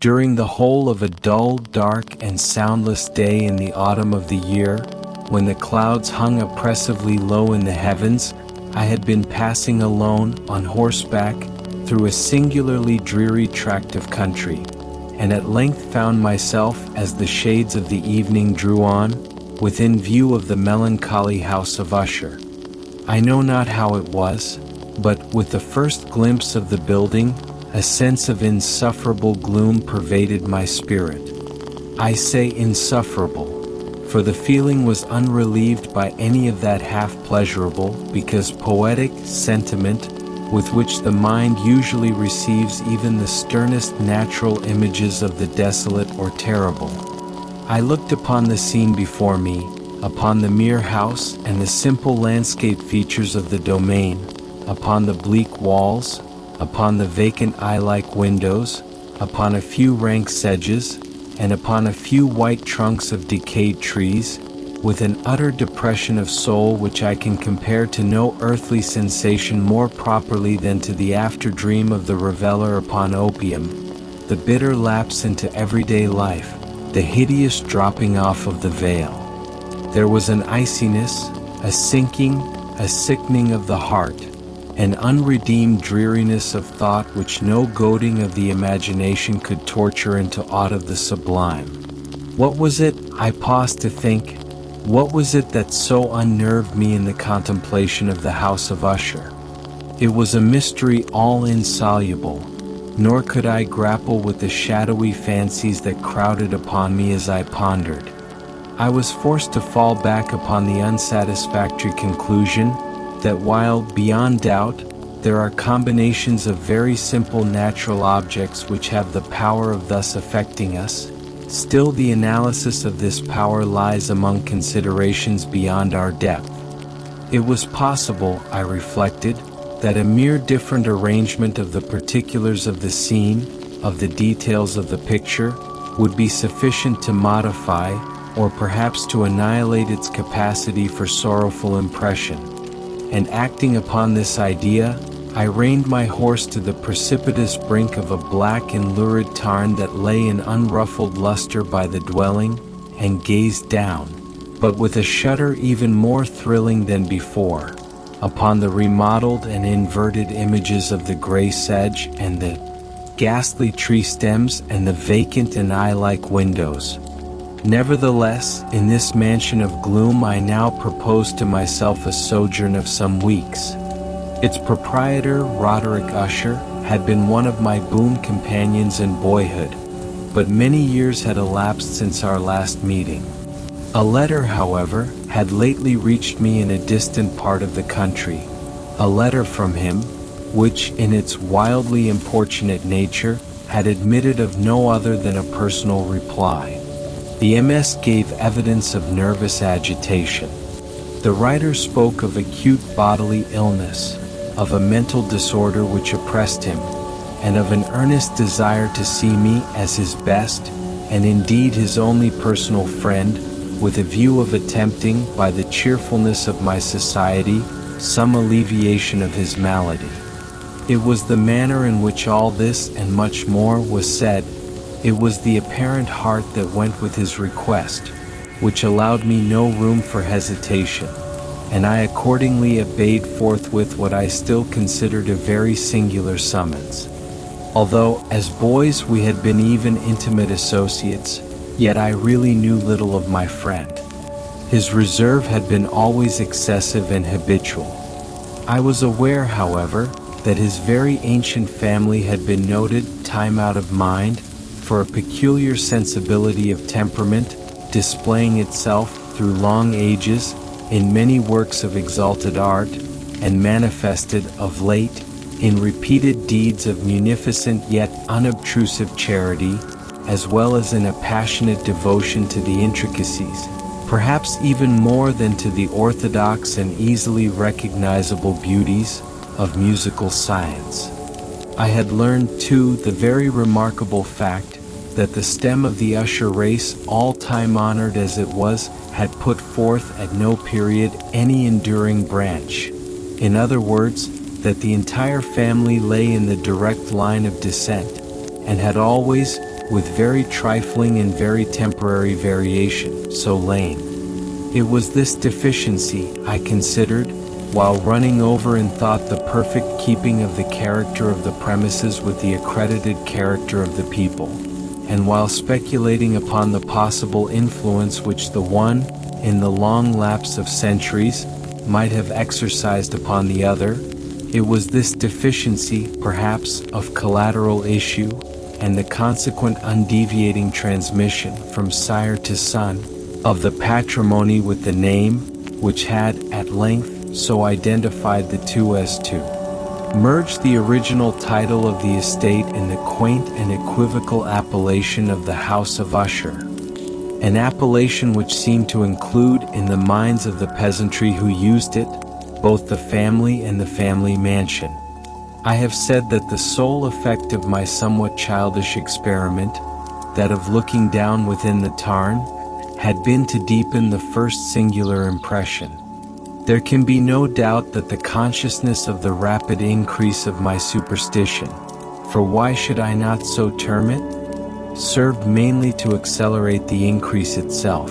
During the whole of a dull, dark, and soundless day in the autumn of the year, when the clouds hung oppressively low in the heavens, I had been passing alone, on horseback, through a singularly dreary tract of country, and at length found myself, as the shades of the evening drew on, within view of the melancholy House of Usher. I know not how it was, but, with the first glimpse of the building, a sense of insufferable gloom pervaded my spirit. I say insufferable, for the feeling was unrelieved by any of that half-pleasurable, because poetic, sentiment, with which the mind usually receives even the sternest natural images of the desolate or terrible. I looked upon the scene before me, upon the mere house and the simple landscape features of the domain, upon the bleak walls, upon the vacant eye-like windows, upon a few rank sedges, and upon a few white trunks of decayed trees, with an utter depression of soul which I can compare to no earthly sensation more properly than to the after-dream of the reveller upon opium, the bitter lapse into everyday life, the hideous dropping off of the veil. There was an iciness, a sinking, a sickening of the heart, an unredeemed dreariness of thought which no goading of the imagination could torture into aught of the sublime. What was it, I paused to think, what was it that so unnerved me in the contemplation of the House of Usher? It was a mystery all insoluble, nor could I grapple with the shadowy fancies that crowded upon me as I pondered. I was forced to fall back upon the unsatisfactory conclusion that while, beyond doubt, there are combinations of very simple natural objects which have the power of thus affecting us, still the analysis of this power lies among considerations beyond our depth. It was possible, I reflected, that a mere different arrangement of the particulars of the scene, of the details of the picture, would be sufficient to modify, or perhaps to annihilate its capacity for sorrowful impression. And acting upon this idea, I reined my horse to the precipitous brink of a black and lurid tarn that lay in unruffled luster by the dwelling, and gazed down, but with a shudder even more thrilling than before, upon the remodeled and inverted images of the gray sedge and the ghastly tree stems and the vacant and eye-like windows. Nevertheless, in this mansion of gloom I now proposed to myself a sojourn of some weeks. Its proprietor, Roderick Usher, had been one of my boon companions in boyhood, but many years had elapsed since our last meeting. A letter, however, had lately reached me in a distant part of the country, a letter from him, which, in its wildly importunate nature, had admitted of no other than a personal reply. The MS gave evidence of nervous agitation. The writer spoke of acute bodily illness, of a mental disorder which oppressed him, and of an earnest desire to see me as his best, and indeed his only personal friend, with a view of attempting, by the cheerfulness of my society, some alleviation of his malady. It was the manner in which all this and much more was said, it was the apparent heart that went with his request, which allowed me no room for hesitation, and I accordingly obeyed forthwith what I still considered a very singular summons. Although, as boys, we had been even intimate associates, yet I really knew little of my friend. His reserve had been always excessive and habitual. I was aware, however, that his very ancient family had been noted, time out of mind, for a peculiar sensibility of temperament, displaying itself through long ages in many works of exalted art, and manifested, of late, in repeated deeds of munificent yet unobtrusive charity, as well as in a passionate devotion to the intricacies, perhaps even more than to the orthodox and easily recognizable beauties, of musical science. I had learned, too, the very remarkable fact that the stem of the Usher race, all time honored as it was, had put forth at no period any enduring branch. In other words, that the entire family lay in the direct line of descent, and had always, with very trifling and very temporary variation, so lain. It was this deficiency, I considered, while running over in thought the perfect keeping of the character of the premises with the accredited character of the people, and while speculating upon the possible influence which the one, in the long lapse of centuries, might have exercised upon the other, it was this deficiency, perhaps, of collateral issue, and the consequent undeviating transmission from sire to son, of the patrimony with the name, which had, at length, so identified the two as to merge the original title of the estate in the quaint and equivocal appellation of the House of Usher, an appellation which seemed to include in the minds of the peasantry who used it, both the family and the family mansion. I have said that the sole effect of my somewhat childish experiment, that of looking down within the tarn, had been to deepen the first singular impression. There can be no doubt that the consciousness of the rapid increase of my superstition, for why should I not so term it, served mainly to accelerate the increase itself.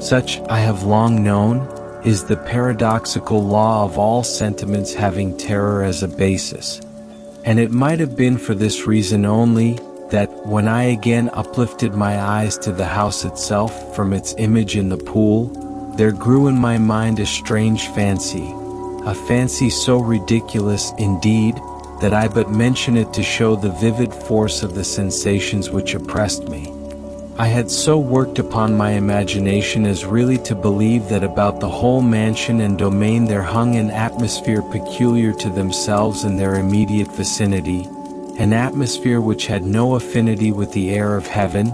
Such, I have long known, is the paradoxical law of all sentiments having terror as a basis. And it might have been for this reason only, that, when I again uplifted my eyes to the house itself from its image in the pool, there grew in my mind a strange fancy, a fancy so ridiculous, indeed, that I but mention it to show the vivid force of the sensations which oppressed me. I had so worked upon my imagination as really to believe that about the whole mansion and domain there hung an atmosphere peculiar to themselves and their immediate vicinity, an atmosphere which had no affinity with the air of heaven,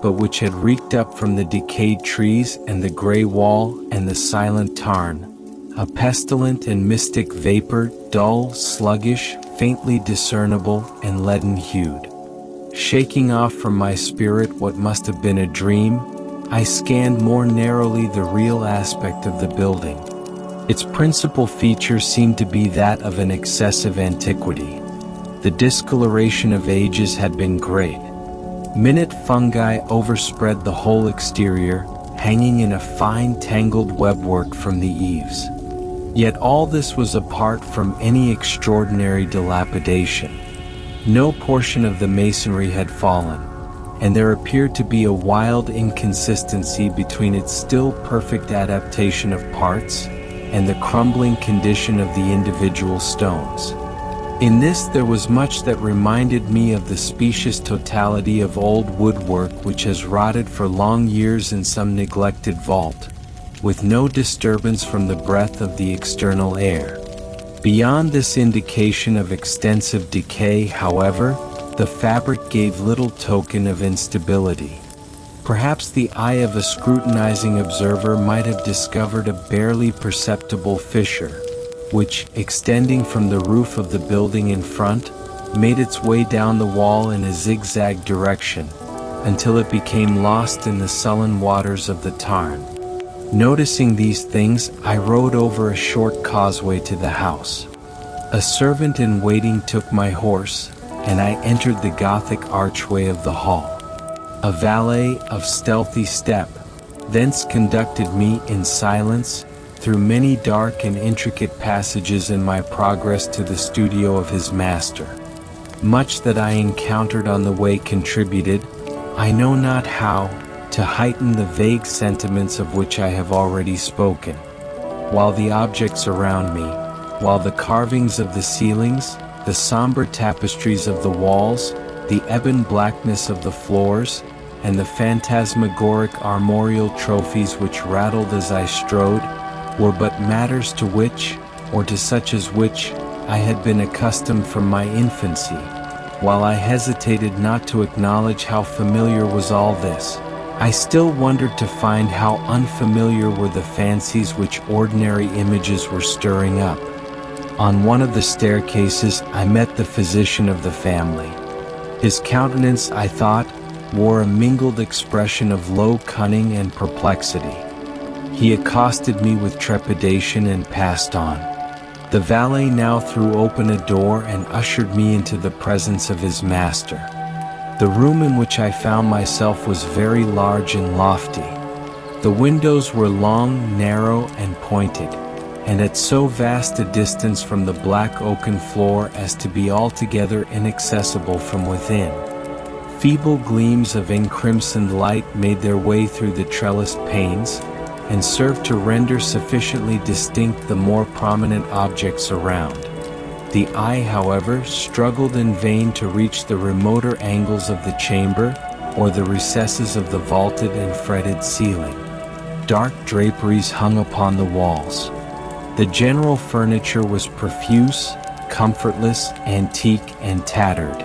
but which had reeked up from the decayed trees and the grey wall and the silent tarn, a pestilent and mystic vapor, dull, sluggish, faintly discernible, and leaden-hued. Shaking off from my spirit what must have been a dream, I scanned more narrowly the real aspect of the building. Its principal feature seemed to be that of an excessive antiquity. The discoloration of ages had been great. Minute fungi overspread the whole exterior, hanging in a fine tangled webwork from the eaves. Yet all this was apart from any extraordinary dilapidation. No portion of the masonry had fallen, and there appeared to be a wild inconsistency between its still perfect adaptation of parts and the crumbling condition of the individual stones. In this there was much that reminded me of the specious totality of old woodwork which has rotted for long years in some neglected vault, with no disturbance from the breath of the external air. Beyond this indication of extensive decay, however, the fabric gave little token of instability. Perhaps the eye of a scrutinizing observer might have discovered a barely perceptible fissure, which, extending from the roof of the building in front, made its way down the wall in a zigzag direction, until it became lost in the sullen waters of the tarn. Noticing these things, I rode over a short causeway to the house. A servant in waiting took my horse, and I entered the Gothic archway of the hall. A valet of stealthy step thence conducted me in silence through many dark and intricate passages in my progress to the studio of his master. Much that I encountered on the way contributed, I know not how, to heighten the vague sentiments of which I have already spoken, while the objects around me, while the carvings of the ceilings, the somber tapestries of the walls, the ebon blackness of the floors, and the phantasmagoric armorial trophies which rattled as I strode, were but matters to which, or to such as which, I had been accustomed from my infancy, while I hesitated not to acknowledge how familiar was all this. I still wondered to find how unfamiliar were the fancies which ordinary images were stirring up. On one of the staircases I met the physician of the family. His countenance, I thought, wore a mingled expression of low cunning and perplexity. He accosted me with trepidation and passed on. The valet now threw open a door and ushered me into the presence of his master. The room in which I found myself was very large and lofty. The windows were long, narrow, and pointed, and at so vast a distance from the black oaken floor as to be altogether inaccessible from within. Feeble gleams of encrimsoned light made their way through the trellised panes, and served to render sufficiently distinct the more prominent objects around. The eye, however, struggled in vain to reach the remoter angles of the chamber, or the recesses of the vaulted and fretted ceiling. Dark draperies hung upon the walls. The general furniture was profuse, comfortless, antique, and tattered.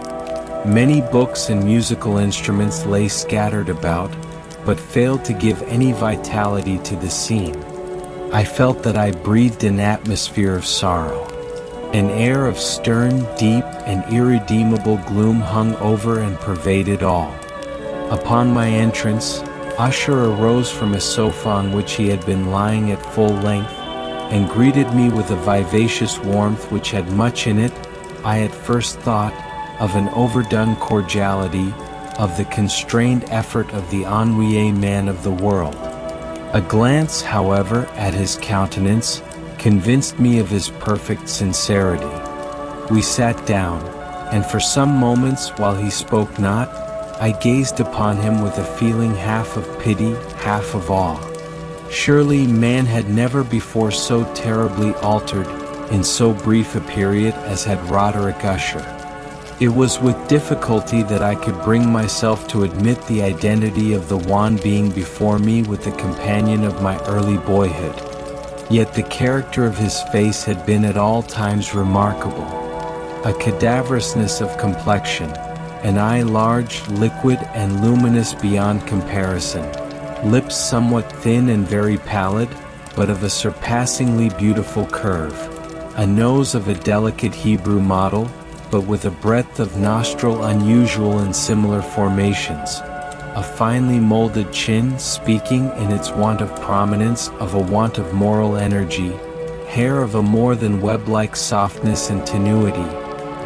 Many books and musical instruments lay scattered about, but failed to give any vitality to the scene. I felt that I breathed an atmosphere of sorrow. An air of stern, deep, and irredeemable gloom hung over and pervaded all. Upon my entrance, Usher arose from a sofa on which he had been lying at full length, and greeted me with a vivacious warmth which had much in it, I at first thought, of an overdone cordiality, of the constrained effort of the ennuyé man of the world. A glance, however, at his countenance, convinced me of his perfect sincerity. We sat down, and for some moments, while he spoke not, I gazed upon him with a feeling half of pity, half of awe. Surely man had never before so terribly altered, in so brief a period as had Roderick Usher. It was with difficulty that I could bring myself to admit the identity of the wan being before me with the companion of my early boyhood. Yet the character of his face had been at all times remarkable. A cadaverousness of complexion, an eye large, liquid, and luminous beyond comparison, lips somewhat thin and very pallid, but of a surpassingly beautiful curve, a nose of a delicate Hebrew model, but with a breadth of nostril unusual in similar formations, a finely molded chin speaking in its want of prominence of a want of moral energy, hair of a more than web-like softness and tenuity.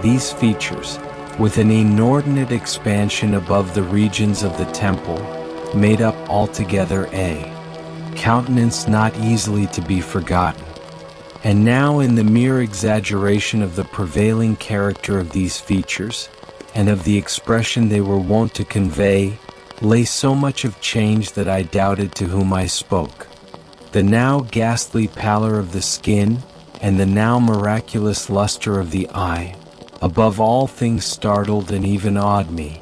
These features, with an inordinate expansion above the regions of the temple, made up altogether a countenance not easily to be forgotten. And now in the mere exaggeration of the prevailing character of these features, and of the expression they were wont to convey, lay so much of change that I doubted to whom I spoke. The now ghastly pallor of the skin, and the now miraculous luster of the eye, above all things startled and even awed me.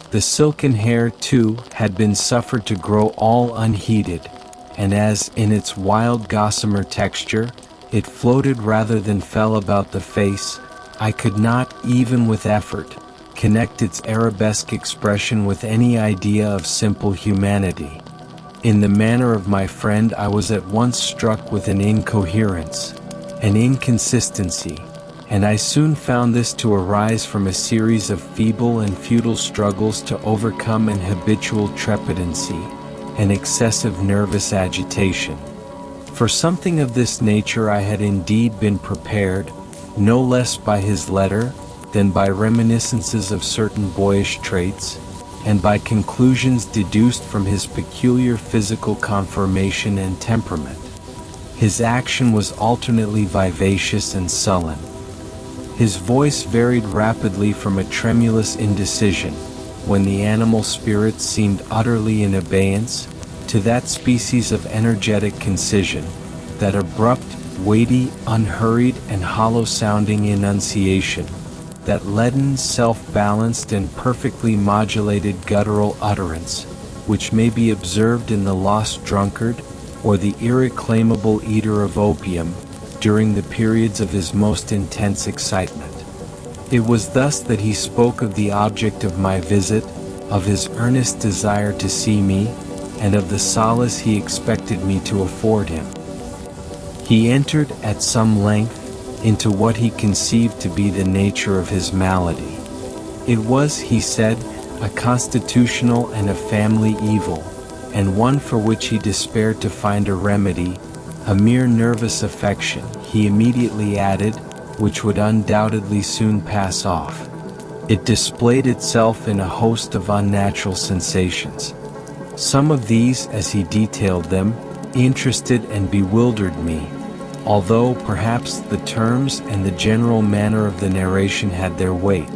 The silken hair, too, had been suffered to grow all unheeded, and as, in its wild gossamer texture, it floated rather than fell about the face, I could not, even with effort, connect its arabesque expression with any idea of simple humanity. In the manner of my friend I was at once struck with an incoherence, an inconsistency, and I soon found this to arise from a series of feeble and futile struggles to overcome an habitual trepidancy, an excessive nervous agitation. For something of this nature I had indeed been prepared, no less by his letter, than by reminiscences of certain boyish traits, and by conclusions deduced from his peculiar physical conformation and temperament. His action was alternately vivacious and sullen. His voice varied rapidly from a tremulous indecision, when the animal spirits seemed utterly in abeyance, to that species of energetic concision, that abrupt, weighty, unhurried, and hollow-sounding enunciation, that leaden, self-balanced, and perfectly modulated guttural utterance, which may be observed in the lost drunkard, or the irreclaimable eater of opium, during the periods of his most intense excitement. It was thus that he spoke of the object of my visit, of his earnest desire to see me, and of the solace he expected me to afford him. He entered at some length into what he conceived to be the nature of his malady. It was, he said, a constitutional and a family evil, and one for which he despaired to find a remedy, a mere nervous affection, he immediately added, which would undoubtedly soon pass off. It displayed itself in a host of unnatural sensations. Some of these, as he detailed them, interested and bewildered me, although perhaps the terms and the general manner of the narration had their weight.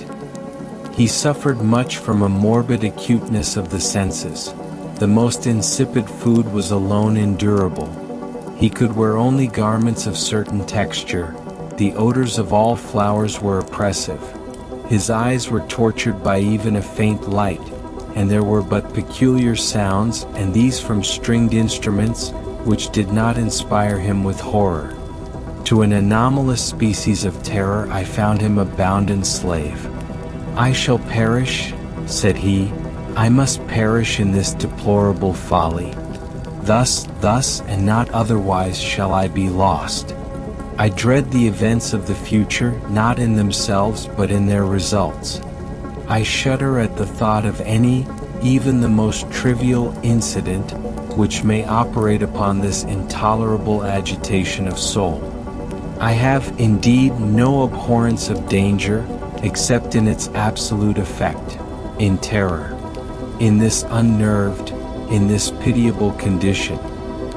He suffered much from a morbid acuteness of the senses. The most insipid food was alone endurable. He could wear only garments of certain texture. The odors of all flowers were oppressive. His eyes were tortured by even a faint light, and there were but peculiar sounds, and these from stringed instruments, which did not inspire him with horror. To an anomalous species of terror I found him a bounden slave. "I shall perish," said he, "I must perish in this deplorable folly. Thus, and not otherwise shall I be lost. I dread the events of the future, not in themselves but in their results. I shudder at the thought of any, even the most trivial incident, which may operate upon this intolerable agitation of soul. I have, indeed, no abhorrence of danger, except in its absolute effect, in terror. In this unnerved, in this pitiable condition,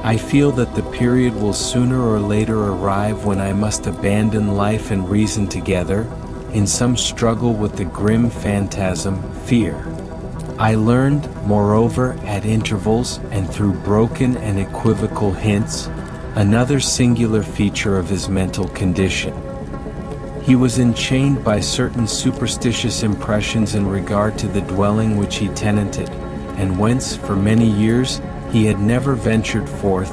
I feel that the period will sooner or later arrive when I must abandon life and reason together, in some struggle with the grim phantasm, fear. I learned, moreover, at intervals and through broken and equivocal hints, another singular feature of his mental condition. He was enchained by certain superstitious impressions in regard to the dwelling which he tenanted, and whence, for many years, he had never ventured forth,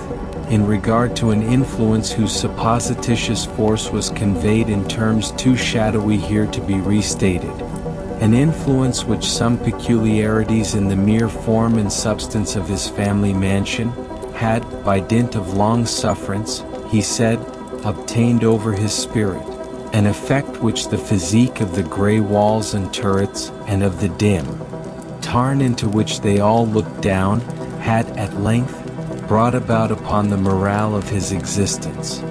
in regard to an influence whose supposititious force was conveyed in terms too shadowy here to be restated. An influence which some peculiarities in the mere form and substance of his family mansion had, by dint of long sufferance, he said, obtained over his spirit, an effect which the physique of the grey walls and turrets, and of the dim tarn into which they all looked down, had at length brought about upon the morale of his existence.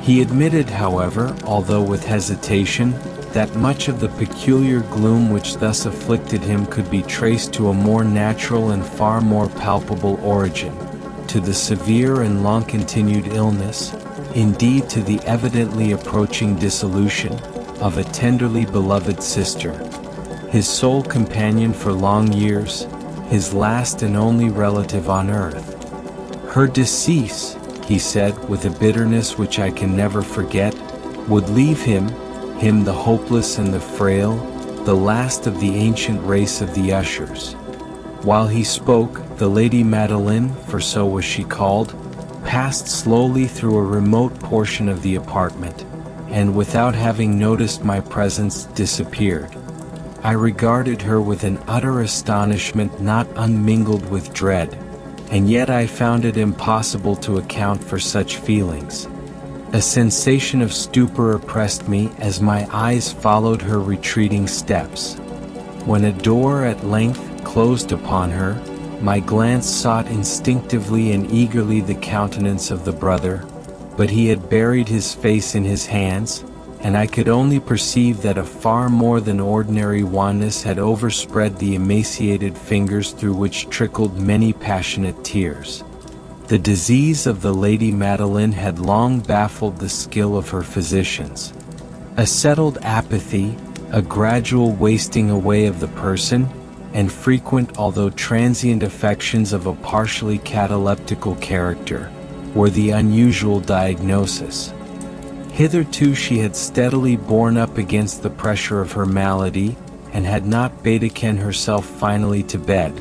He admitted, however, although with hesitation, that much of the peculiar gloom which thus afflicted him could be traced to a more natural and far more palpable origin, to the severe and long-continued illness, indeed to the evidently approaching dissolution, of a tenderly beloved sister, his sole companion for long years, his last and only relative on earth. Her decease, he said with a bitterness which I can never forget, would leave him the hopeless and the frail, the last of the ancient race of the Ushers. While he spoke, the Lady Madeline, for so was she called, passed slowly through a remote portion of the apartment, and without having noticed my presence disappeared. I regarded her with an utter astonishment not unmingled with dread, and yet I found it impossible to account for such feelings. A sensation of stupor oppressed me as my eyes followed her retreating steps. When a door at length closed upon her, my glance sought instinctively and eagerly the countenance of the brother, but he had buried his face in his hands, and I could only perceive that a far more than ordinary wanness had overspread the emaciated fingers through which trickled many passionate tears. The disease of the Lady Madeline had long baffled the skill of her physicians. A settled apathy, a gradual wasting away of the person, and frequent although transient affections of a partially cataleptical character, were the unusual diagnosis. Hitherto she had steadily borne up against the pressure of her malady, and had not betaken herself finally to bed.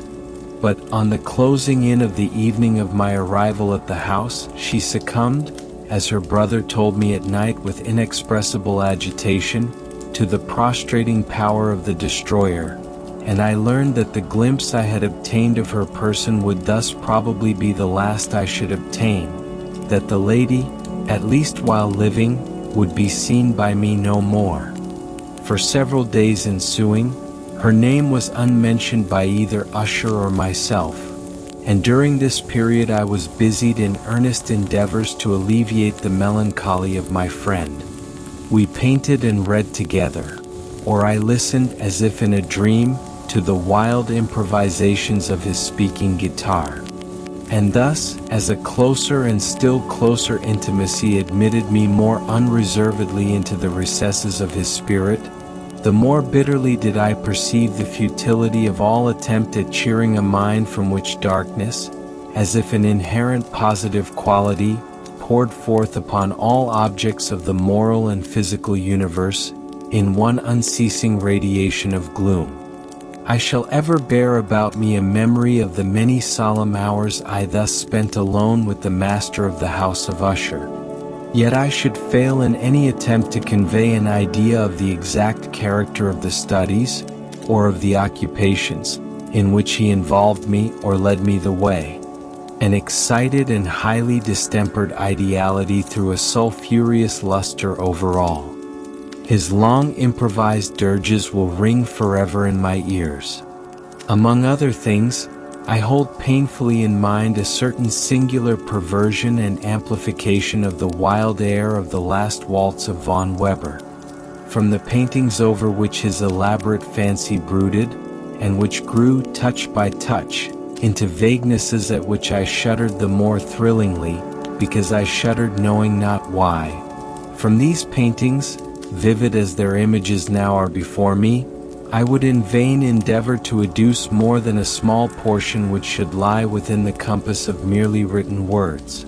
But on the closing in of the evening of my arrival at the house, she succumbed, as her brother told me at night with inexpressible agitation, to the prostrating power of the destroyer, and I learned that the glimpse I had obtained of her person would thus probably be the last I should obtain, that the lady, at least while living, would be seen by me no more. For several days ensuing, her name was unmentioned by either Usher or myself, and during this period I was busied in earnest endeavors to alleviate the melancholy of my friend. We painted and read together. or I listened as if in a dream to the wild improvisations of his speaking guitar. And thus, as a closer and still closer intimacy admitted me more unreservedly into the recesses of his spirit, the more bitterly did I perceive the futility of all attempt at cheering a mind from which darkness, as if an inherent positive quality, poured forth upon all objects of the moral and physical universe, in one unceasing radiation of gloom. I shall ever bear about me a memory of the many solemn hours I thus spent alone with the master of the House of Usher. Yet I should fail in any attempt to convey an idea of the exact character of the studies, or of the occupations, in which he involved me or led me the way. An excited and highly distempered ideality threw a sulphurous luster over all. His long improvised dirges will ring forever in my ears. Among other things, I hold painfully in mind a certain singular perversion and amplification of the wild air of the last waltz of von Weber, from the paintings over which his elaborate fancy brooded, and which grew touch by touch, into vaguenesses at which I shuddered the more thrillingly, because I shuddered knowing not why. From these paintings, vivid as their images now are before me, I would in vain endeavor to adduce more than a small portion which should lie within the compass of merely written words.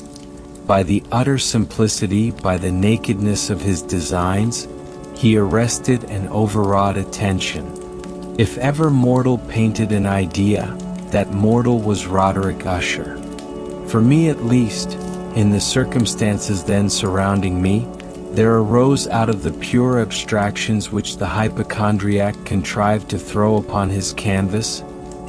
By the utter simplicity, by the nakedness of his designs, he arrested and overawed attention. If ever mortal painted an idea, that mortal was Roderick Usher. For me at least, in the circumstances then surrounding me, there arose out of the pure abstractions which the hypochondriac contrived to throw upon his canvas,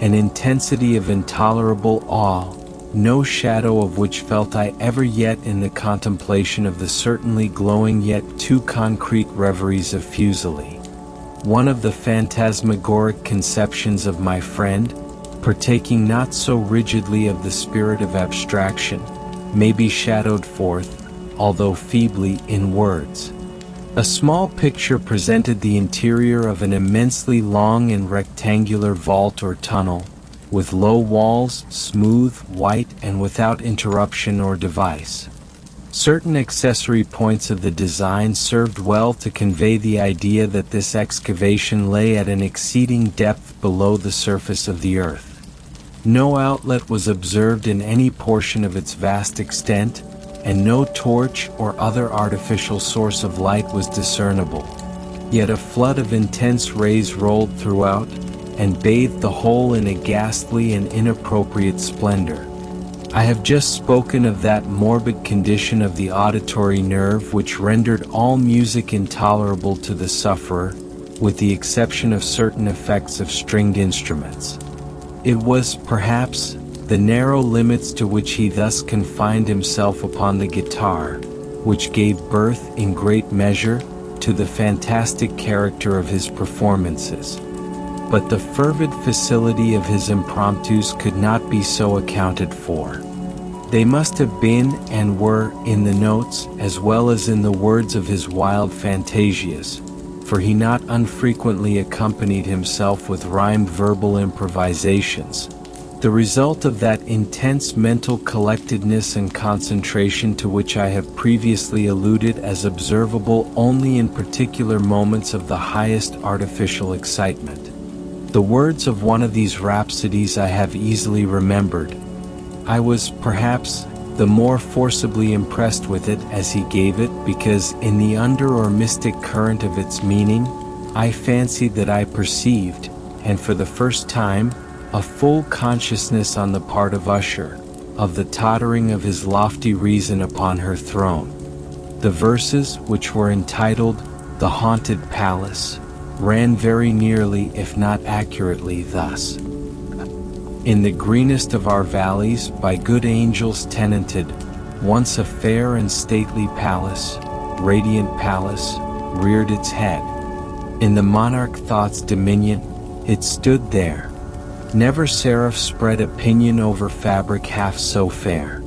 an intensity of intolerable awe, no shadow of which felt I ever yet in the contemplation of the certainly glowing yet too concrete reveries of Fuseli. One of the phantasmagoric conceptions of my friend, partaking not so rigidly of the spirit of abstraction, may be shadowed forth, although feebly, in words. A small picture presented the interior of an immensely long and rectangular vault or tunnel, with low walls, smooth, white, and without interruption or device. Certain accessory points of the design served well to convey the idea that this excavation lay at an exceeding depth below the surface of the earth. No outlet was observed in any portion of its vast extent, and no torch or other artificial source of light was discernible. Yet a flood of intense rays rolled throughout, and bathed the whole in a ghastly and inappropriate splendor. I have just spoken of that morbid condition of the auditory nerve which rendered all music intolerable to the sufferer, with the exception of certain effects of stringed instruments. It was, perhaps, the narrow limits to which he thus confined himself upon the guitar, which gave birth, in great measure, to the fantastic character of his performances. But the fervid facility of his impromptus could not be so accounted for. They must have been and were in the notes as well as in the words of his wild fantasias, for he not unfrequently accompanied himself with rhymed verbal improvisations, the result of that intense mental collectedness and concentration to which I have previously alluded as observable only in particular moments of the highest artificial excitement. The words of one of these rhapsodies I have easily remembered. I was, perhaps, the more forcibly impressed with it as he gave it because in the under or mystic current of its meaning, I fancied that I perceived, and for the first time, a full consciousness on the part of Usher, of the tottering of his lofty reason upon her throne. The verses, which were entitled, "The Haunted Palace," ran very nearly, if not accurately, thus. In the greenest of our valleys, by good angels tenanted, once a fair and stately palace, radiant palace, reared its head. In the monarch thought's dominion, it stood there. Never seraph spread a pinion over fabric half so fair.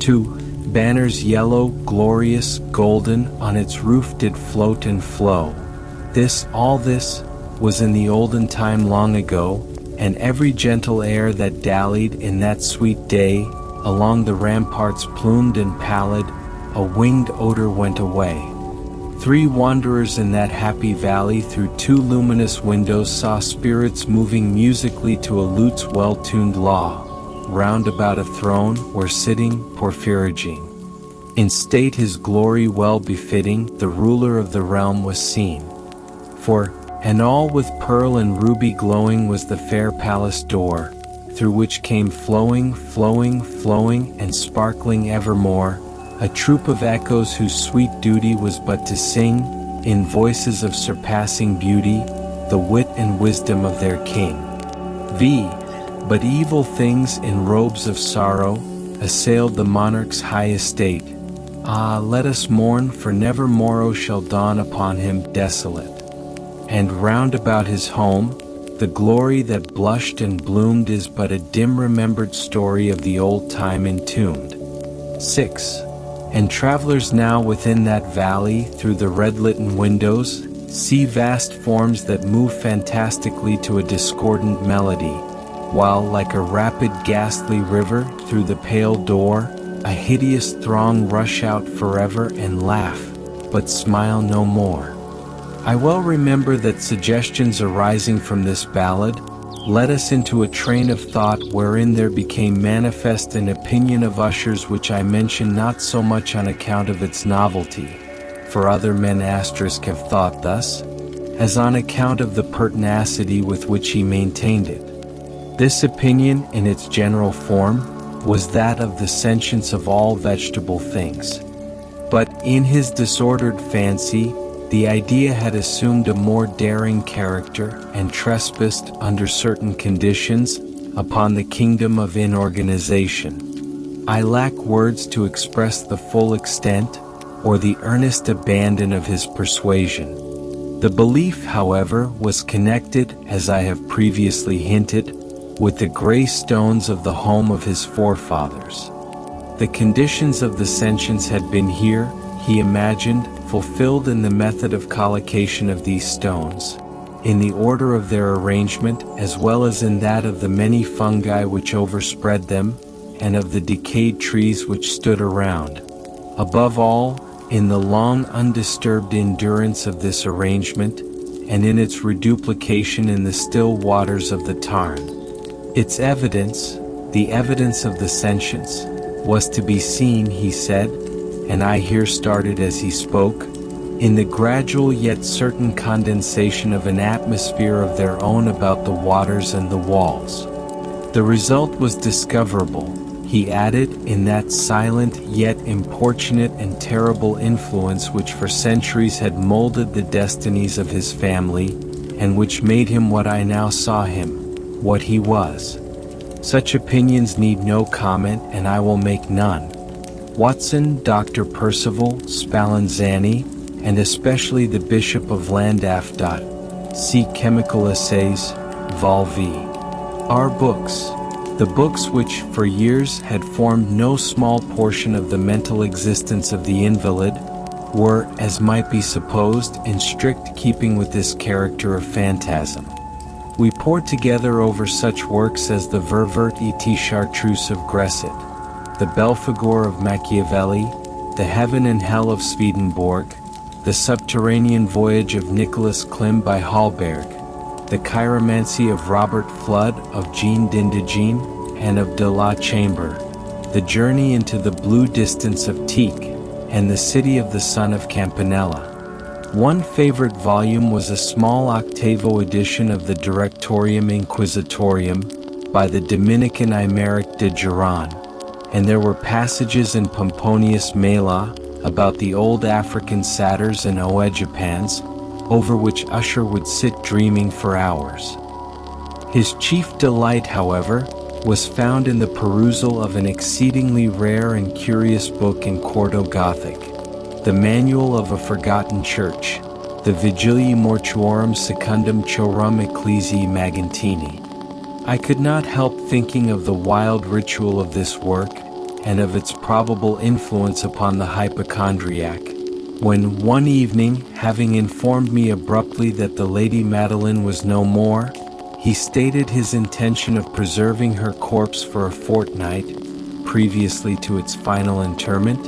2 banners yellow, glorious, golden, on its roof did float and flow. All this, was in the olden time long ago, and every gentle air that dallied in that sweet day, along the ramparts plumed and pallid, a winged odor went away. 3 wanderers in that happy valley through 2 luminous windows saw spirits moving musically to a lute's well-tuned law. Round about a throne were sitting Porphyrogene. In state his glory well befitting, the ruler of the realm was seen. And all with pearl and ruby glowing was the fair palace door, through which came flowing, and sparkling evermore, a troop of echoes whose sweet duty was but to sing, in voices of surpassing beauty, the wit and wisdom of their king. But evil things in robes of sorrow assailed the monarch's high estate. Ah, let us mourn, for never morrow shall dawn upon him desolate. And round about his home, the glory that blushed and bloomed is but a dim remembered story of the old time entombed. 6. And travelers now within that valley, through the red-litten windows, see vast forms that move fantastically to a discordant melody, while like a rapid ghastly river, through the pale door, a hideous throng rush out forever and laugh, but smile no more. I well remember that suggestions arising from this ballad led us into a train of thought wherein there became manifest an opinion of Usher's which I mention not so much on account of its novelty, for other men have thought thus, as on account of the pertinacity with which he maintained it. This opinion in its general form was that of the sentience of all vegetable things. But in his disordered fancy, the idea had assumed a more daring character and trespassed under certain conditions upon the kingdom of inorganization. I lack words to express the full extent or the earnest abandon of his persuasion. The belief, however, was connected, as I have previously hinted, with the gray stones of the home of his forefathers. The conditions of the sentience had been here, he imagined, fulfilled in the method of collocation of these stones, in the order of their arrangement as well as in that of the many fungi which overspread them, and of the decayed trees which stood around. Above all, in the long undisturbed endurance of this arrangement, and in its reduplication in the still waters of the Tarn. Its evidence, the evidence of the sentience, was to be seen, he said, and I here started as he spoke, in the gradual yet certain condensation of an atmosphere of their own about the waters and the walls. The result was discoverable, he added, in that silent yet importunate and terrible influence which for centuries had molded the destinies of his family, and which made him what I now saw him, what he was. Such opinions need no comment, and I will make none. Watson, Dr. Percival, Spallanzani, and especially the Bishop of Llandaff. See Chemical Essays, Vol V. Our books, the books which for years had formed no small portion of the mental existence of the invalid, were, as might be supposed, in strict keeping with this character of phantasm. We pored together over such works as the Ververt et Chartreuse of Gresset, the Belphegor of Machiavelli, the Heaven and Hell of Swedenborg, the Subterranean Voyage of Nicholas Klim by Hallberg, the Chiromancy of Robert Flood, of Jean d'Indigene, and of de la Chambre, the Journey into the Blue Distance of Tieck, and the City of the Sun of Campanella. One favorite volume was a small octavo edition of the Directorium Inquisitorium by the Dominican Aymeric de Giron, and there were passages in Pomponius Mela about the old African satyrs and oegipans, over which Usher would sit dreaming for hours. His chief delight, however, was found in the perusal of an exceedingly rare and curious book in quarto Gothic, the Manual of a Forgotten Church, the Vigiliae Mortuorum Secundum Chorum Ecclesiae Magentini. I could not help thinking of the wild ritual of this work, and of its probable influence upon the hypochondriac, when one evening, having informed me abruptly that the Lady Madeline was no more, he stated his intention of preserving her corpse for a fortnight, previously to its final interment,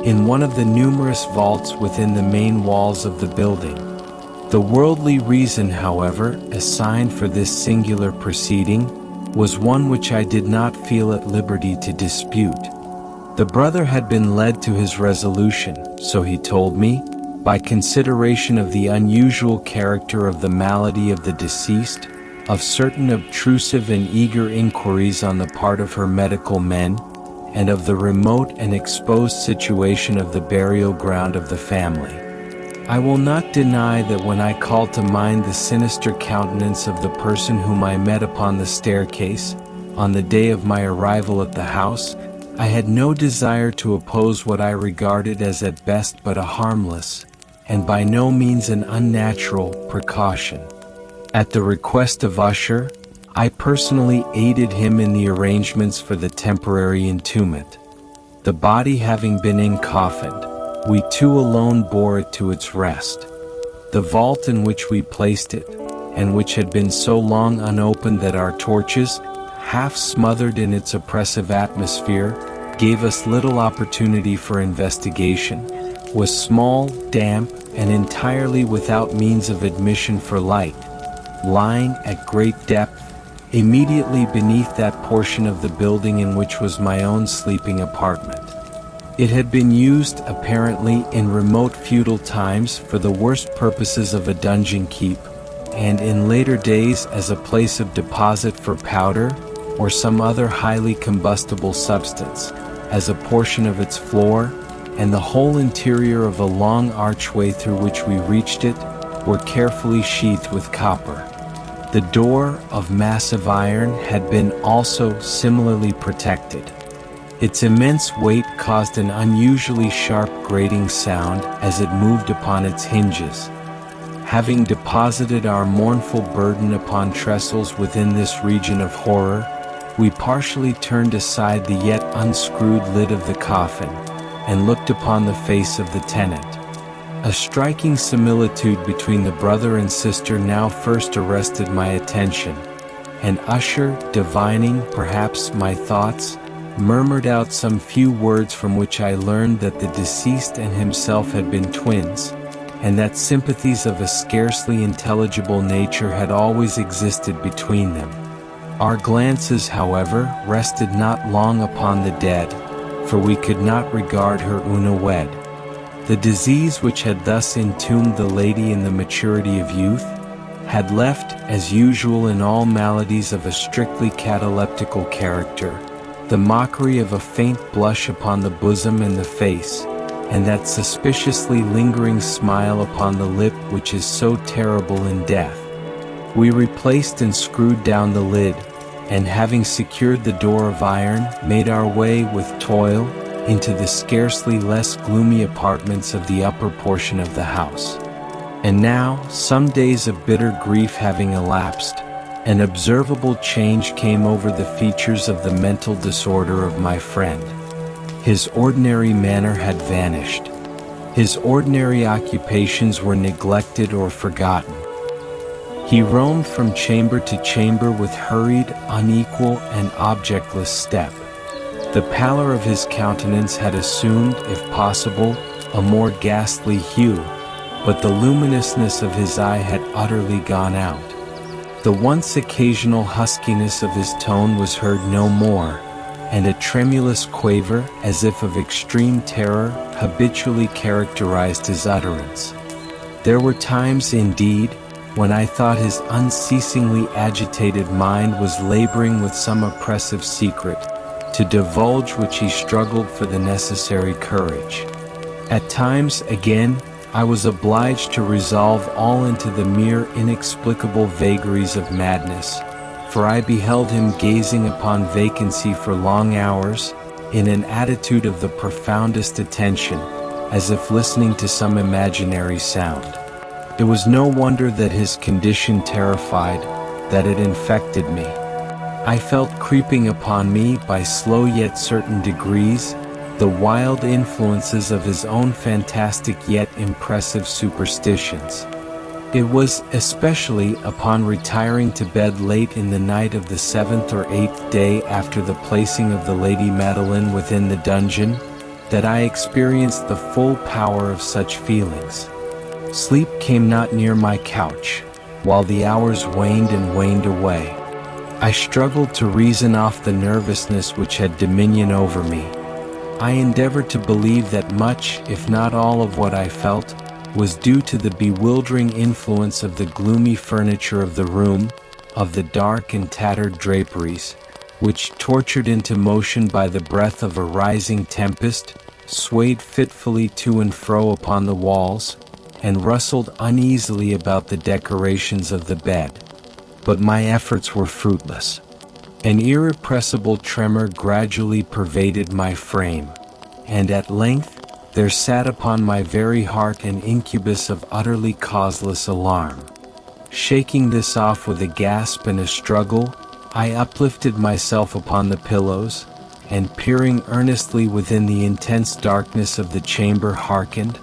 in one of the numerous vaults within the main walls of the building. The worldly reason, however, assigned for this singular proceeding was one which I did not feel at liberty to dispute. The brother had been led to his resolution, so he told me, by consideration of the unusual character of the malady of the deceased, of certain obtrusive and eager inquiries on the part of her medical men, and of the remote and exposed situation of the burial ground of the family. I will not deny that when I called to mind the sinister countenance of the person whom I met upon the staircase, on the day of my arrival at the house, I had no desire to oppose what I regarded as at best but a harmless, and by no means an unnatural, precaution. At the request of Usher, I personally aided him in the arrangements for the temporary entombment. The body having been encoffined, we two alone bore it to its rest. The vault in which we placed it, and which had been so long unopened that our torches, half smothered in its oppressive atmosphere, gave us little opportunity for investigation, was small, damp, and entirely without means of admission for light, lying at great depth, immediately beneath that portion of the building in which was my own sleeping apartment. It had been used, apparently, in remote feudal times for the worst purposes of a dungeon keep, and in later days as a place of deposit for powder or some other highly combustible substance, as a portion of its floor, and the whole interior of a long archway through which we reached it, were carefully sheathed with copper. The door, of massive iron, had been also similarly protected. Its immense weight caused an unusually sharp grating sound as it moved upon its hinges. Having deposited our mournful burden upon trestles within this region of horror, we partially turned aside the yet unscrewed lid of the coffin, and looked upon the face of the tenant. A striking similitude between the brother and sister now first arrested my attention, and Usher, divining, perhaps, my thoughts, murmured out some few words from which I learned that the deceased and himself had been twins, and that sympathies of a scarcely intelligible nature had always existed between them. Our glances, however, rested not long upon the dead, for we could not regard her unawed. The disease which had thus entombed the lady in the maturity of youth, had left, as usual in all maladies of a strictly cataleptical character, the mockery of a faint blush upon the bosom and the face, and that suspiciously lingering smile upon the lip which is so terrible in death. We replaced and screwed down the lid, and having secured the door of iron, made our way with toil into the scarcely less gloomy apartments of the upper portion of the house. And now, some days of bitter grief having elapsed, an observable change came over the features of the mental disorder of my friend. His ordinary manner had vanished. His ordinary occupations were neglected or forgotten. He roamed from chamber to chamber with hurried, unequal, and objectless step. The pallor of his countenance had assumed, if possible, a more ghastly hue, but the luminousness of his eye had utterly gone out. The once occasional huskiness of his tone was heard no more, and a tremulous quaver, as if of extreme terror, habitually characterized his utterance. There were times, indeed, when I thought his unceasingly agitated mind was laboring with some oppressive secret, to divulge which he struggled for the necessary courage. At times, again, I was obliged to resolve all into the mere inexplicable vagaries of madness, for I beheld him gazing upon vacancy for long hours, in an attitude of the profoundest attention, as if listening to some imaginary sound. It was no wonder that his condition terrified, that it infected me. I felt creeping upon me by slow yet certain degrees, the wild influences of his own fantastic yet impressive superstitions. It was especially upon retiring to bed late in the night of the 7th or 8th day after the placing of the Lady Madeline within the dungeon that I experienced the full power of such feelings. Sleep came not near my couch, while the hours waned and waned away. I struggled to reason off the nervousness which had dominion over me. I endeavored to believe that much, if not all of what I felt, was due to the bewildering influence of the gloomy furniture of the room, of the dark and tattered draperies, which, tortured into motion by the breath of a rising tempest, swayed fitfully to and fro upon the walls, and rustled uneasily about the decorations of the bed. But my efforts were fruitless. An irrepressible tremor gradually pervaded my frame, and at length there sat upon my very heart an incubus of utterly causeless alarm. Shaking this off with a gasp and a struggle, I uplifted myself upon the pillows, and peering earnestly within the intense darkness of the chamber hearkened,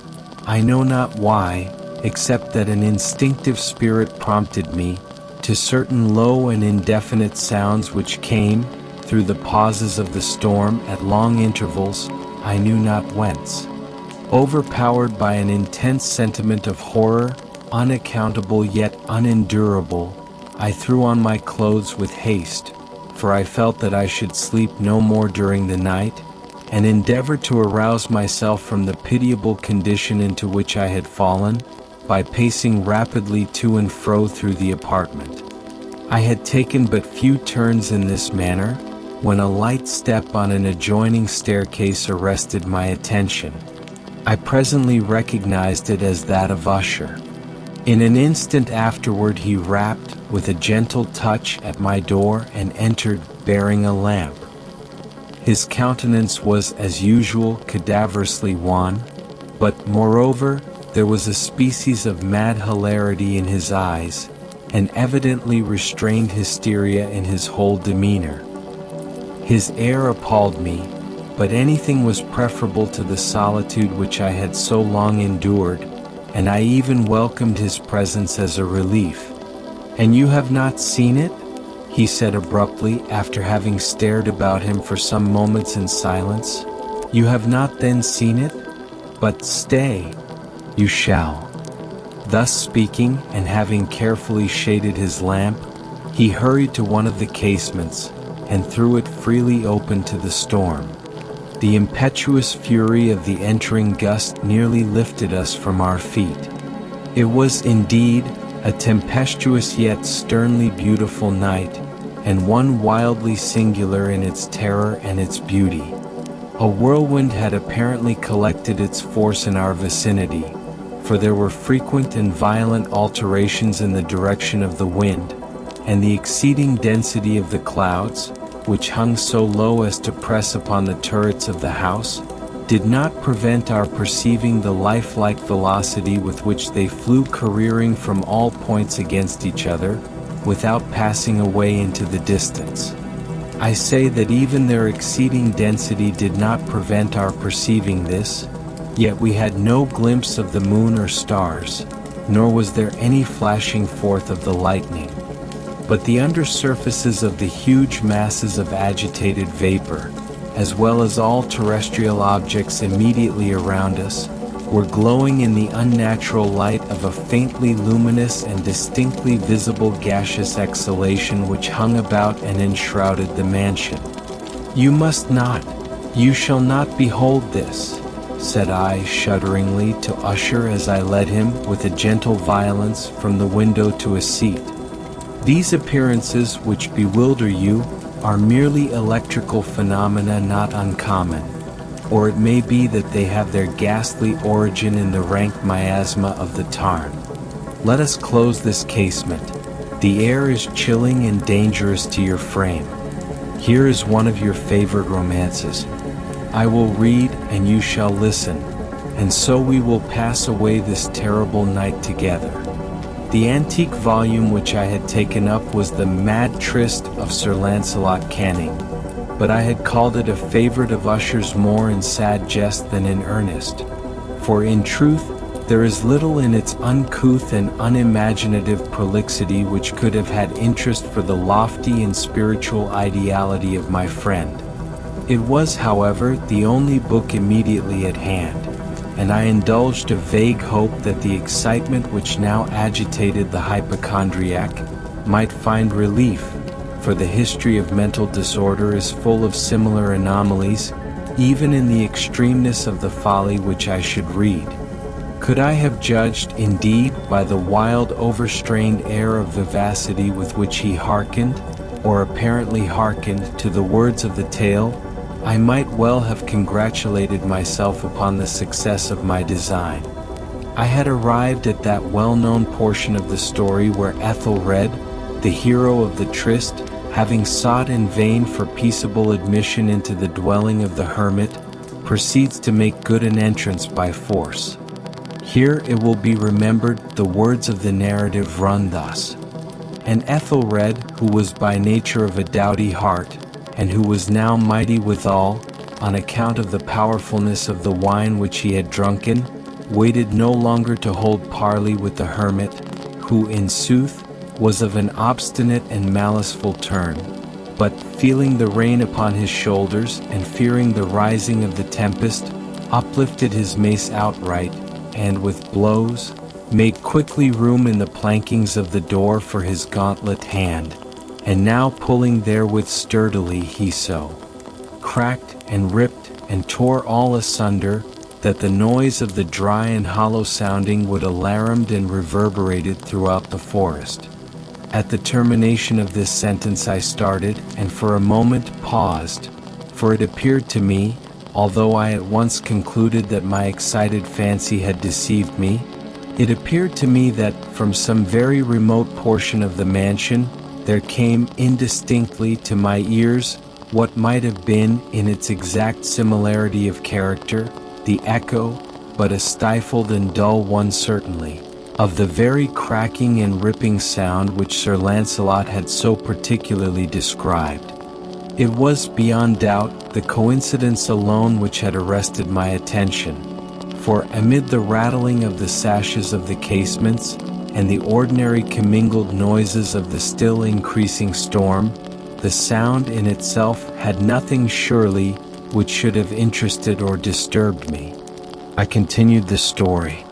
I know not why, except that an instinctive spirit prompted me, to certain low and indefinite sounds which came, through the pauses of the storm at long intervals, I knew not whence. Overpowered by an intense sentiment of horror, unaccountable yet unendurable, I threw on my clothes with haste, for I felt that I should sleep no more during the night, and endeavored to arouse myself from the pitiable condition into which I had fallen, by pacing rapidly to and fro through the apartment. I had taken but few turns in this manner, when a light step on an adjoining staircase arrested my attention. I presently recognized it as that of Usher. In an instant afterward he rapped, with a gentle touch, at my door and entered, bearing a lamp. His countenance was, as usual, cadaverously wan, but, moreover, there was a species of mad hilarity in his eyes, and evidently restrained hysteria in his whole demeanor. His air appalled me, but anything was preferable to the solitude which I had so long endured, and I even welcomed his presence as a relief. "And you have not seen it?" he said abruptly, after having stared about him for some moments in silence. "You have not then seen it? But stay, you shall." Thus speaking, and having carefully shaded his lamp, he hurried to one of the casements, and threw it freely open to the storm. The impetuous fury of the entering gust nearly lifted us from our feet. It was indeed a tempestuous yet sternly beautiful night, and one wildly singular in its terror and its beauty. A whirlwind had apparently collected its force in our vicinity, for there were frequent and violent alterations in the direction of the wind, and the exceeding density of the clouds, which hung so low as to press upon the turrets of the house, did not prevent our perceiving the lifelike velocity with which they flew careering from all points against each other, without passing away into the distance. I say that even their exceeding density did not prevent our perceiving this, yet we had no glimpse of the moon or stars, nor was there any flashing forth of the lightning. But the undersurfaces of the huge masses of agitated vapor, as well as all terrestrial objects immediately around us, were glowing in the unnatural light of a faintly luminous and distinctly visible gaseous exhalation which hung about and enshrouded the mansion. "You must not, you shall not behold this," said I shudderingly to Usher as I led him, with a gentle violence, from the window to a seat. "These appearances which bewilder you are merely electrical phenomena not uncommon, or it may be that they have their ghastly origin in the rank miasma of the tarn. Let us close this casement. The air is chilling and dangerous to your frame. Here is one of your favorite romances. I will read and you shall listen, and so we will pass away this terrible night together." The antique volume which I had taken up was the Mad Tryst of Sir Lancelot Canning. but I had called it a favorite of Usher's more in sad jest than in earnest. For in truth, there is little in its uncouth and unimaginative prolixity which could have had interest for the lofty and spiritual ideality of my friend. It was, however, the only book immediately at hand, and I indulged a vague hope that the excitement which now agitated the hypochondriac might find relief, for the history of mental disorder is full of similar anomalies, even in the extremeness of the folly which I should read. Could I have judged, indeed, by the wild overstrained air of vivacity with which he hearkened, or apparently hearkened, to the words of the tale, I might well have congratulated myself upon the success of my design. I had arrived at that well-known portion of the story where Ethelred, the hero of the tryst, having sought in vain for peaceable admission into the dwelling of the hermit, proceeds to make good an entrance by force. Here it will be remembered the words of the narrative run thus. And Ethelred, who was by nature of a doughty heart, and who was now mighty withal, on account of the powerfulness of the wine which he had drunken, waited no longer to hold parley with the hermit, who in sooth was of an obstinate and maliceful turn, but feeling the rain upon his shoulders and fearing the rising of the tempest, uplifted his mace outright, and with blows, made quickly room in the plankings of the door for his gauntlet hand, and now pulling therewith sturdily he so cracked and ripped and tore all asunder, that the noise of the dry and hollow sounding would alarumed and reverberated throughout the forest. At the termination of this sentence I started, and for a moment paused, for it appeared to me, although I at once concluded that my excited fancy had deceived me, it appeared to me that, from some very remote portion of the mansion, there came indistinctly to my ears what might have been, in its exact similarity of character, the echo, but a stifled and dull one certainly, of the very cracking and ripping sound which Sir Lancelot had so particularly described. It was, beyond doubt, the coincidence alone which had arrested my attention, for amid the rattling of the sashes of the casements, and the ordinary commingled noises of the still increasing storm, the sound in itself had nothing surely which should have interested or disturbed me. I continued the story.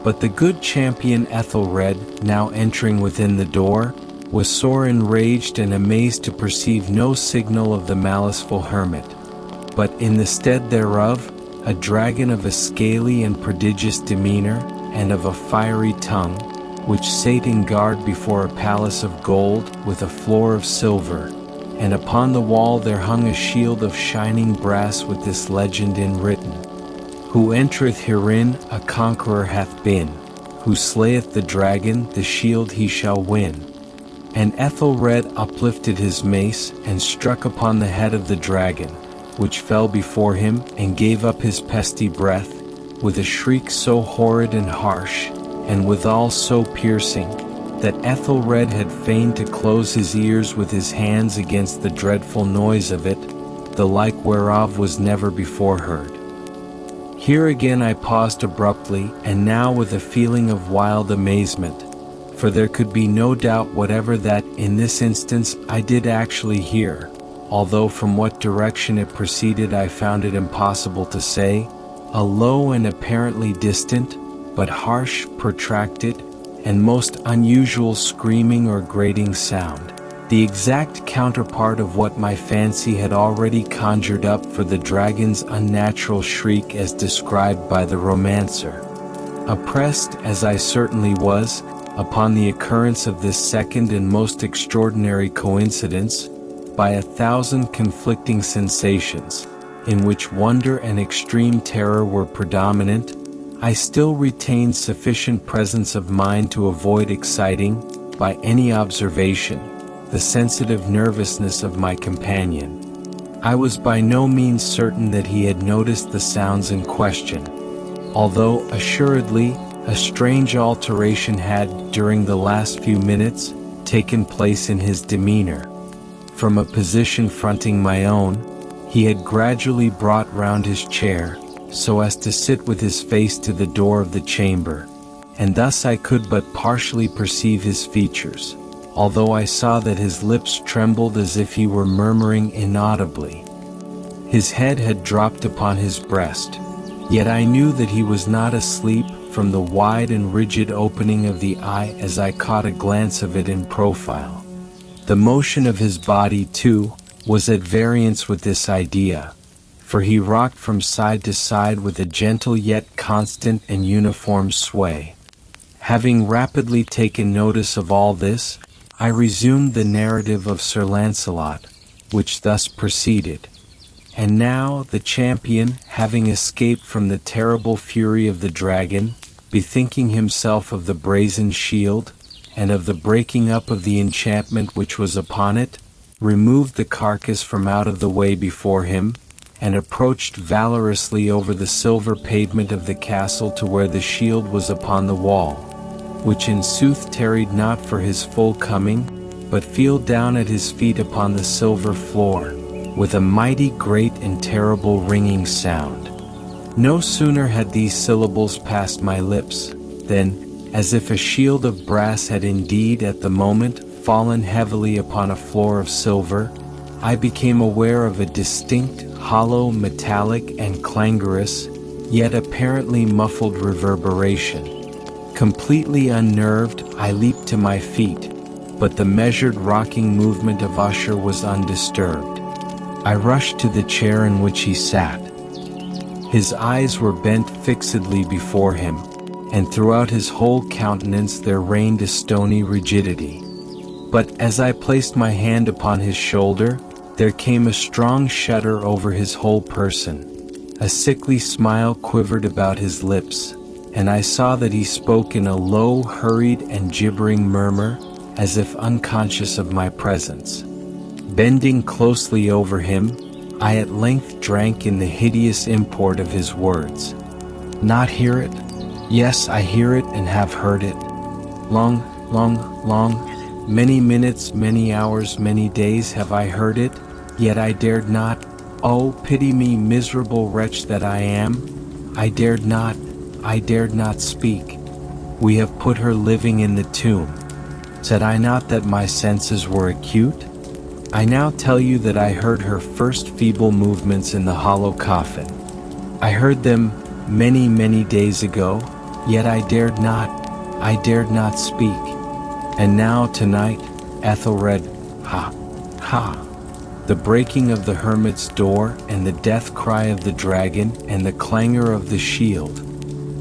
But the good champion Ethelred, now entering within the door, was sore enraged and amazed to perceive no signal of the maliceful hermit, but in the stead thereof, a dragon of a scaly and prodigious demeanor, and of a fiery tongue, which sate in guard before a palace of gold with a floor of silver, and upon the wall there hung a shield of shining brass with this legend enwritten: Who entereth herein a conqueror hath been, who slayeth the dragon the shield he shall win. And Ethelred uplifted his mace and struck upon the head of the dragon, which fell before him and gave up his pesty breath, with a shriek so horrid and harsh, and withal so piercing, that Ethelred had feigned to close his ears with his hands against the dreadful noise of it, the like whereof was never before heard. Here again I paused abruptly, and now with a feeling of wild amazement, for there could be no doubt whatever that, in this instance, I did actually hear, although from what direction it proceeded I found it impossible to say, a low and apparently distant, but harsh, protracted, and most unusual screaming or grating sound, the exact counterpart of what my fancy had already conjured up for the dragon's unnatural shriek as described by the romancer. Oppressed, as I certainly was, upon the occurrence of this second and most extraordinary coincidence, by 1,000 conflicting sensations, in which wonder and extreme terror were predominant, I still retained sufficient presence of mind to avoid exciting, by any observation, the sensitive nervousness of my companion. I was by no means certain that he had noticed the sounds in question, although assuredly a strange alteration had, during the last few minutes, taken place in his demeanor. from a position fronting my own, he had gradually brought round his chair, so as to sit with his face to the door of the chamber, and thus I could but partially perceive his features, although I saw that his lips trembled as if he were murmuring inaudibly. His head had dropped upon his breast, yet I knew that he was not asleep from the wide and rigid opening of the eye as I caught a glance of it in profile. The motion of his body, too, was at variance with this idea, for he rocked from side to side with a gentle yet constant and uniform sway. Having rapidly taken notice of all this, I resumed the narrative of Sir Lancelot, which thus proceeded. And now the champion, having escaped from the terrible fury of the dragon, bethinking himself of the brazen shield, and of the breaking up of the enchantment which was upon it, removed the carcass from out of the way before him, and approached valorously over the silver pavement of the castle to where the shield was upon the wall, which in sooth tarried not for his full coming, but fell down at his feet upon the silver floor, with a mighty great and terrible ringing sound. No sooner had these syllables passed my lips, than, as if a shield of brass had indeed at the moment fallen heavily upon a floor of silver, I became aware of a distinct, hollow, metallic, and clangorous, yet apparently muffled reverberation. Completely unnerved, I leaped to my feet, but the measured rocking movement of Usher was undisturbed. I rushed to the chair in which he sat. His eyes were bent fixedly before him, and throughout his whole countenance there reigned a stony rigidity. But as I placed my hand upon his shoulder, there came a strong shudder over his whole person. A sickly smile quivered about his lips, and I saw that he spoke in a low, hurried, and gibbering murmur, as if unconscious of my presence. Bending closely over him, I at length drank in the hideous import of his words. Not hear it? Yes, I hear it and have heard it. Long, many minutes, many hours, many days have I heard it, yet I dared not. Oh, pity me, miserable wretch that I am. I dared not speak. We have put her living in the tomb. Said I not that my senses were acute? I now tell you that I heard her first feeble movements in the hollow coffin. I heard them many days ago, yet I dared not speak. And now tonight, Ethelred, ha! The breaking of the hermit's door, and the death cry of the dragon, and the clangor of the shield.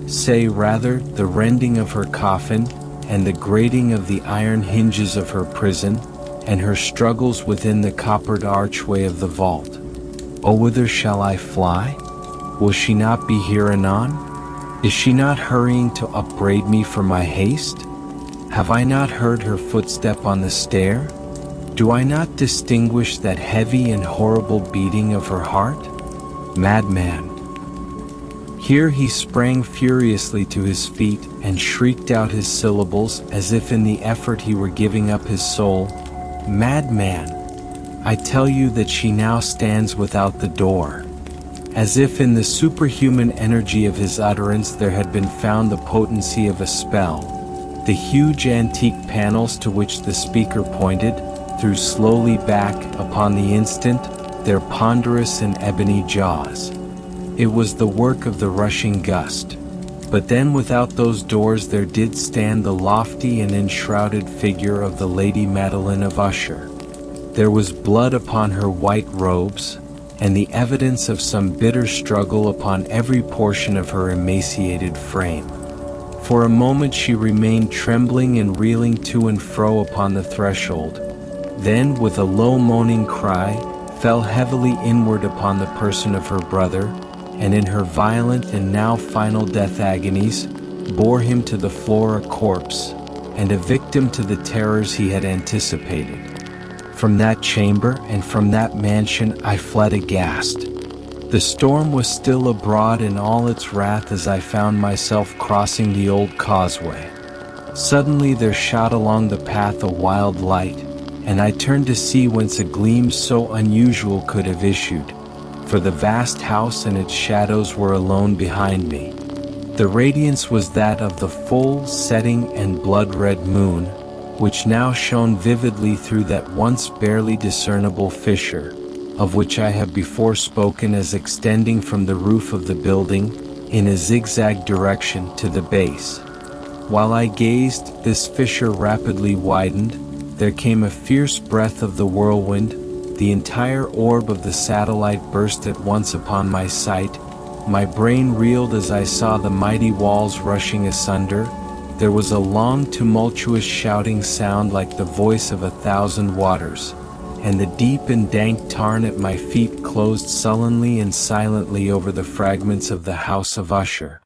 Say rather, the rending of her coffin, and the grating of the iron hinges of her prison, and her struggles within the coppered archway of the vault. Oh, whither shall I fly? Will she not be here anon? Is she not hurrying to upbraid me for my haste? Have I not heard her footstep on the stair? Do I not distinguish that heavy and horrible beating of her heart? Madman! Here he sprang furiously to his feet and shrieked out his syllables as if in the effort he were giving up his soul. Madman! I tell you that she now stands without the door. As if in the superhuman energy of his utterance there had been found the potency of a spell, the huge antique panels to which the speaker pointed threw slowly back upon the instant their ponderous and ebony jaws. It was the work of the rushing gust. But then without those doors there did stand the lofty and enshrouded figure of the Lady Madeline of Usher. There was blood upon her white robes, and the evidence of some bitter struggle upon every portion of her emaciated frame. For a moment she remained trembling and reeling to and fro upon the threshold, then with a low moaning cry, fell heavily inward upon the person of her brother, and in her violent and now final death agonies, bore him to the floor a corpse, and a victim to the terrors he had anticipated. From that chamber and from that mansion I fled aghast. The storm was still abroad in all its wrath as I found myself crossing the old causeway. Suddenly there shot along the path a wild light, and I turned to see whence a gleam so unusual could have issued, for the vast house and its shadows were alone behind me. The radiance was that of the full setting and blood-red moon, which now shone vividly through that once barely discernible fissure, of which I have before spoken as extending from the roof of the building, in a zigzag direction to the base. While I gazed, this fissure rapidly widened. There came a fierce breath of the whirlwind. The entire orb of the satellite burst at once upon my sight. My brain reeled as I saw the mighty walls rushing asunder. There was a long tumultuous shouting sound like the voice of 1,000 waters, and the deep and dank tarn at my feet closed sullenly and silently over the fragments of the House of Usher.